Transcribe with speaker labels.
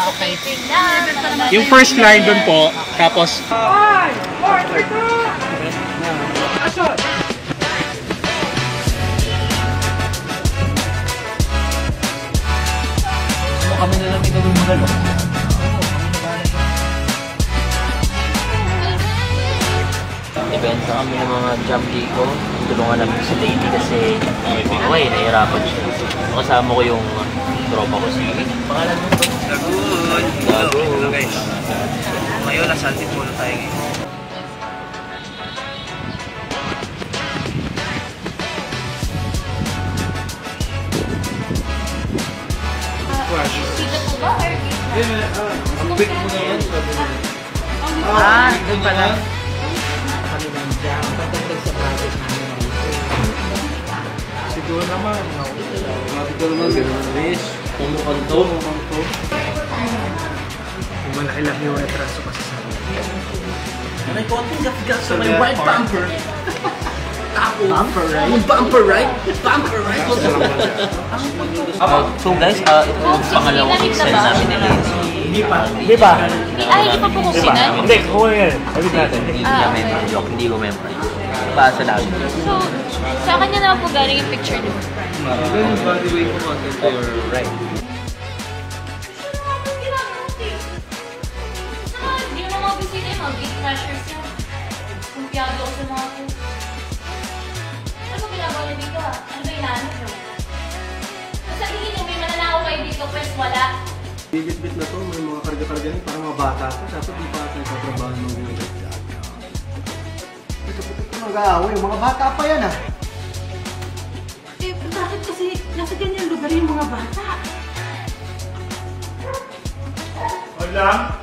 Speaker 1: Okay, tingnan.
Speaker 2: Yung first line dun po, tapos...
Speaker 3: 5, 4, 3, 2! Action!
Speaker 4: Kami na lang ito yung magalo. Ibenta kami ng mga jam ko. Tulungan namin si Lady kasi nahihirapan siya. Kasama ko yung tropa ko si pangalan mo ito? Gagod. Hello guys. Ngayon, nasa Antipolo tayo ngayon.
Speaker 1: Ang quick mo naman.
Speaker 4: Doon pala. Kami ng jam. Patagdag sa project namin.
Speaker 3: Siguro naman. Siguro naman ganun wish. Pumukan to. Malaki-laki yung etraso kasi sa akin.
Speaker 4: May konting gat-gat sa may right bumper. Bumper right? Bumper right? Bumper right? So guys, ito yung pangalawang exam namin nila. Hindi pa?
Speaker 1: Hindi pa po kusinan?
Speaker 3: Hindi, kuha yan. Sabi natin.
Speaker 4: Hindi ko memorize. Paasa namin.
Speaker 1: So, sa kanya na po galing yung picture niyo?
Speaker 3: Yung body weight mo content to your right.
Speaker 1: Hindi mo mga bisita yung mga big crashers yan. Kumpiyado ko sa mga po. Ano ginagawa niyo dito ah? Ano ba hinahanap niyo? Sa tingin niyo may mananakaw kayo dito, pues wala.
Speaker 3: Bigit-bit na to, may mga karga-karga niya, parang mga bata ko. Dapat di pa tayo sa trabaho ng mga ganito. Ito mag-aaway, mga bata pa yan ah.
Speaker 5: Eh, bakit kasi nasa ganyan lugar yung mga bata?
Speaker 3: Wala.